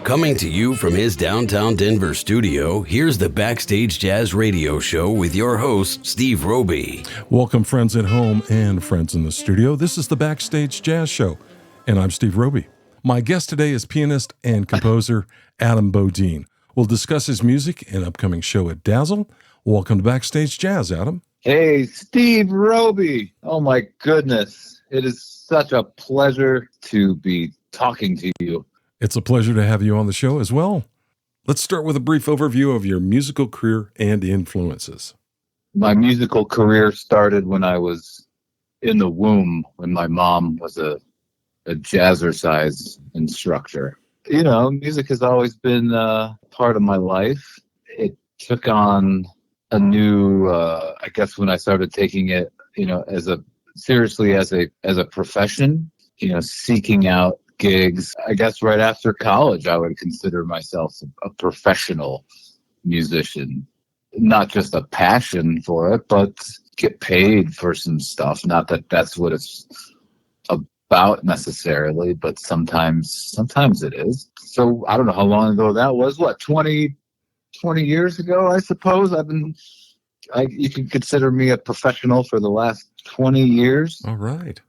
Coming to you from his downtown Denver studio, here's the Backstage Jazz Radio Show with your host, Steve Roby. Welcome, friends at home and friends in the studio. This is the Backstage Jazz Show, and I'm Steve Roby. My guest today is pianist and composer Adam Bodine. We'll discuss his music and upcoming show at Dazzle. Welcome to Backstage Jazz, Adam. Hey, Steve Roby. Oh, my goodness. It is such a pleasure to be talking to you. It's a pleasure to have you on the show as well. Let's start with a brief overview of your musical career and influences. My musical career started when I was in the womb, when my mom was a jazzercise instructor. You know, music has always been part of my life. It took on a new, I guess, when I started taking it, you know, seriously as a profession, you know, seeking out gigs. I guess right after college, I would consider myself a professional musician. Not just a passion for it, but get paid for some stuff. Not that that's what it's about necessarily, but sometimes it is. So I don't know how long ago that was. What, 20 years ago, I suppose. You can consider me a professional for the last 20 years. All right.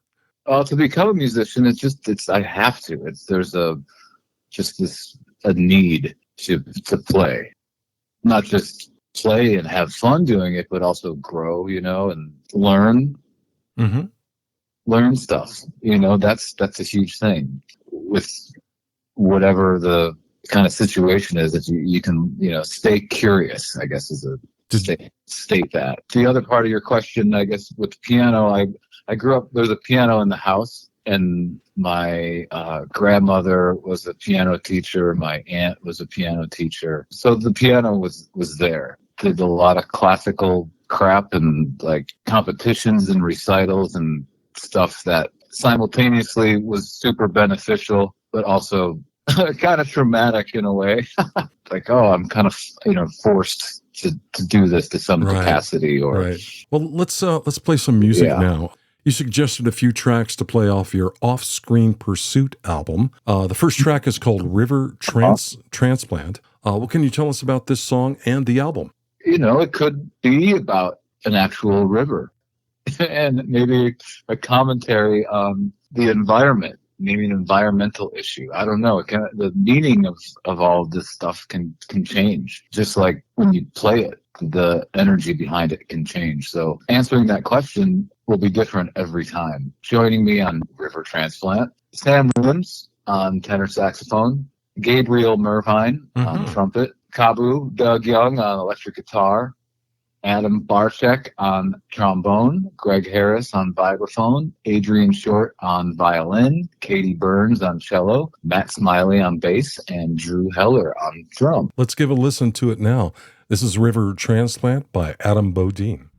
To become a musician, I have to. There's a need to play, not just play and have fun doing it, but also grow, you know, and learn stuff. You know, that's a huge thing with whatever the kind of situation is. That you can, you know, stay curious, I guess, is state that. The other part of your question, I guess, with the piano, I grew up, there's a piano in the house, and my grandmother was a piano teacher. My aunt was a piano teacher. So the piano was there. Did a lot of classical crap and like competitions and recitals and stuff that simultaneously was super beneficial, but also kind of traumatic in a way. Like, oh, I'm kind of, you know, forced to do this to some capacity. Right. Well, let's play some music now. You suggested a few tracks to play off your Off-Screen Pursuit album. The first track is called River Transplant. What can you tell us about this song and the album? You know, it could be about an actual river and maybe a commentary on the environment, maybe an environmental issue. I don't know. The meaning of all of this stuff can change. Just like when you play it, the energy behind it can change. So answering that question will be different every time. Joining me on River Transplant, Sam Williams on tenor saxophone, Gabriel Mervine on trumpet, Kabu Doug Young on electric guitar, Adam Barchek on trombone, Greg Harris on vibraphone, Adrian Short on violin, Katie Burns on cello, Matt Smiley on bass, and Drew Heller on drum. Let's give a listen to it now. This is River Transplant by Adam Bodine.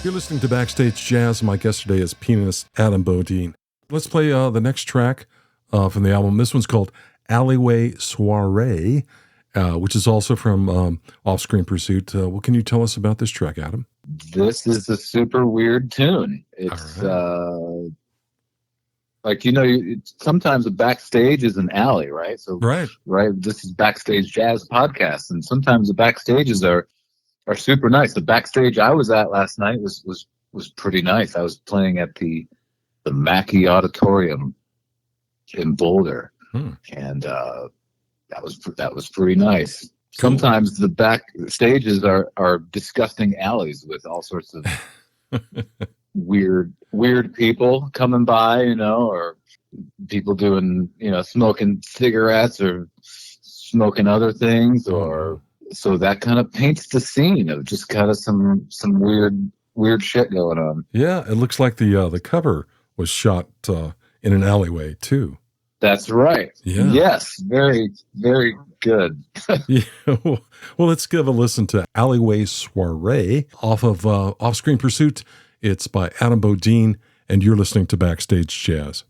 You're listening to Backstage Jazz. My guest today is pianist Adam Bodine. Let's play the next track from the album. This one's called Alleyway Soiree, which is also from Off-Screen Pursuit. What can you tell us about this track, Adam? This is a super weird tune. It's like, sometimes a backstage is an alley, right? So, right. This is Backstage Jazz podcast, and sometimes the backstages are super nice. The backstage I was at last night was pretty nice. I was playing at the Mackey Auditorium in Boulder, and that was pretty nice. Cool. Sometimes the back stages are disgusting alleys with all sorts of weird people coming by, or people doing, smoking cigarettes or smoking other things, or so that kind of paints the scene of just kind of some weird shit going on. Yeah, it looks like the cover was shot in an alleyway too. That's right. Yeah. Yes, very, very good. Yeah. Well, let's give a listen to Alleyway Soiree off of Off-Screen Pursuit. It's by Adam Bodine, and you're listening to Backstage Jazz.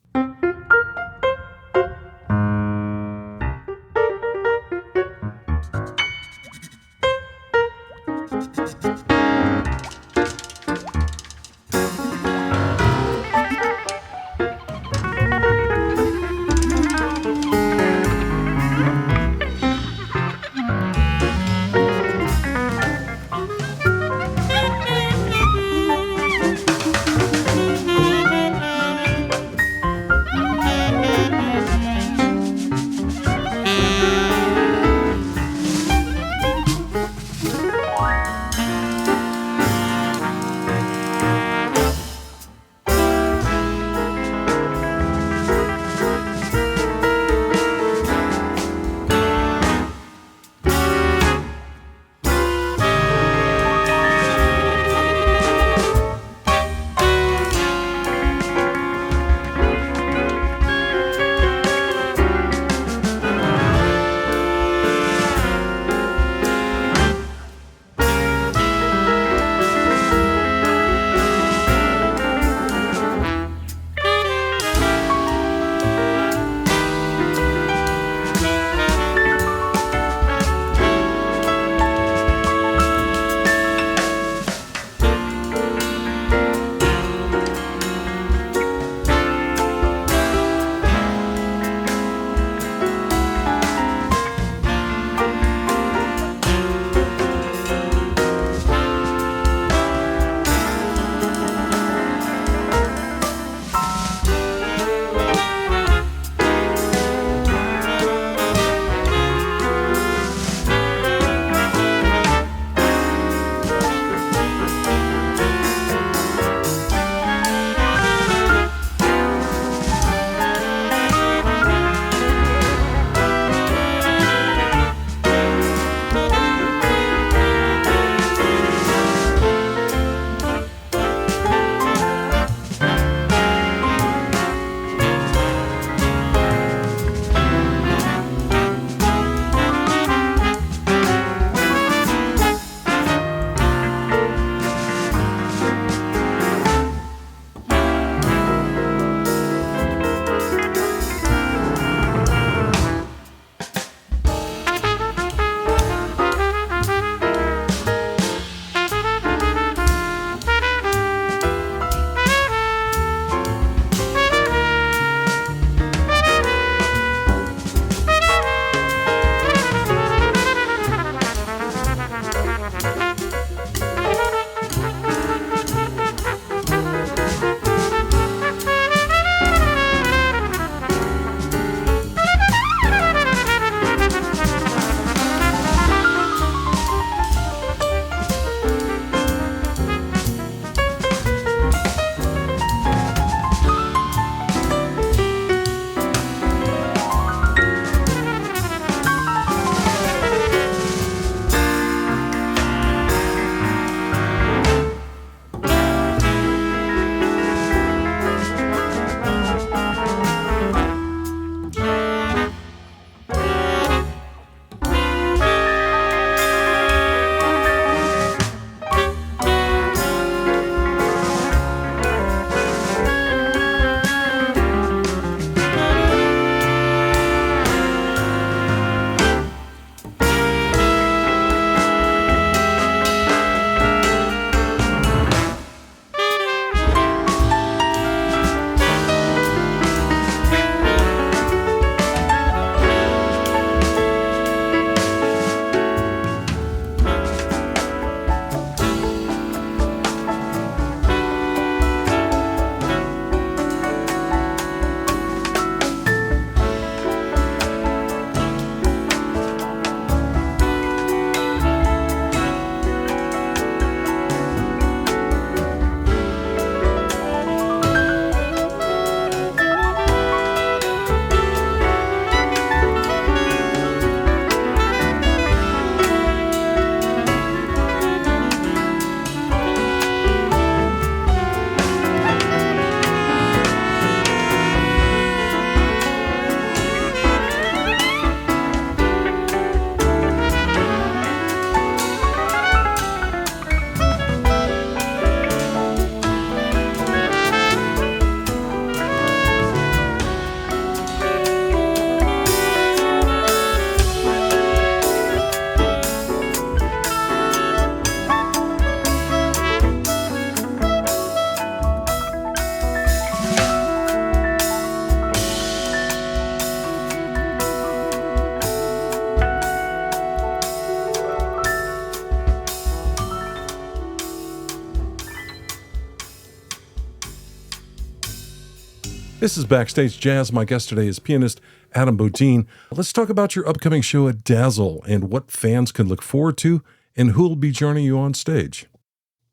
This is Backstage Jazz. My guest today is pianist Adam Bodine. Let's talk about your upcoming show at Dazzle and what fans can look forward to and who will be joining you on stage.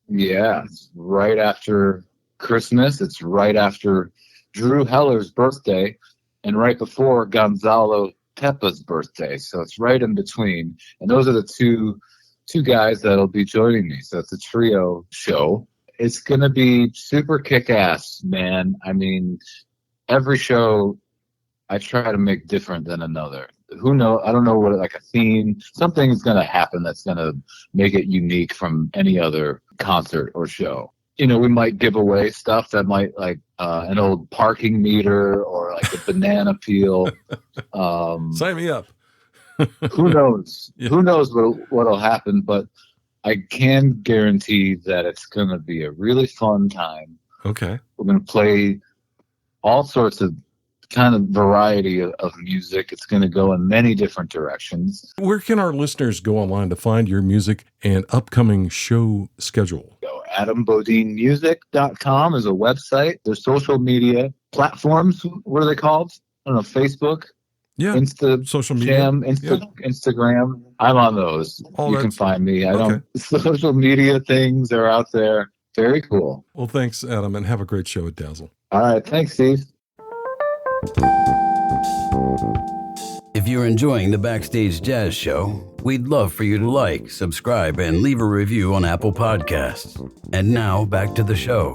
Yeah, it's right after Christmas. It's right after Drew Heller's birthday and right before Gonzalo Tepa's birthday. So it's right in between. And those are the two guys that'll be joining me. So it's a trio show. It's going to be super kick-ass, man. I mean, every show I try to make different than another. Who knows? I don't know what, like a theme. Something's going to happen that's going to make it unique from any other concert or show. You know, we might give away stuff that might, like an old parking meter or like a banana peel. Sign me up. Who knows? Yeah. Who knows what'll happen? But I can guarantee that it's going to be a really fun time. Okay. We're going to play all sorts of kind of variety of music. It's going to go in many different directions. Where can our listeners go online to find your music and upcoming show schedule? AdamBodinemusic.com is a website. There's social media platforms. What are they called? I don't know, Facebook? Yeah. Social media. Instagram. I'm on those. You can find me. Social media things are out there. Very cool. Well, thanks, Adam, and have a great show at Dazzle. All right. Thanks, Steve. If you're enjoying the Backstage Jazz Show, we'd love for you to like, subscribe, and leave a review on Apple Podcasts. And now, back to the show.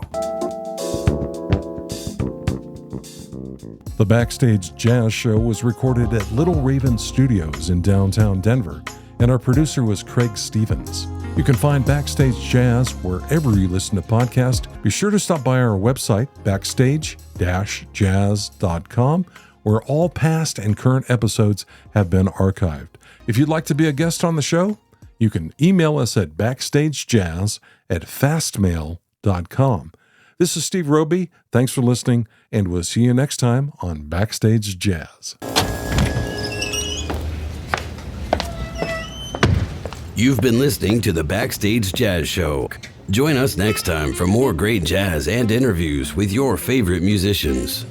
The Backstage Jazz Show was recorded at Little Raven Studios in downtown Denver, and our producer was Craig Stevens. You can find Backstage Jazz wherever you listen to podcasts. Be sure to stop by our website, backstage-jazz.com, where all past and current episodes have been archived. If you'd like to be a guest on the show, you can email us at backstagejazz@fastmail.com. This is Steve Roby. Thanks for listening, and we'll see you next time on Backstage Jazz. You've been listening to the Backstage Jazz Show. Join us next time for more great jazz and interviews with your favorite musicians.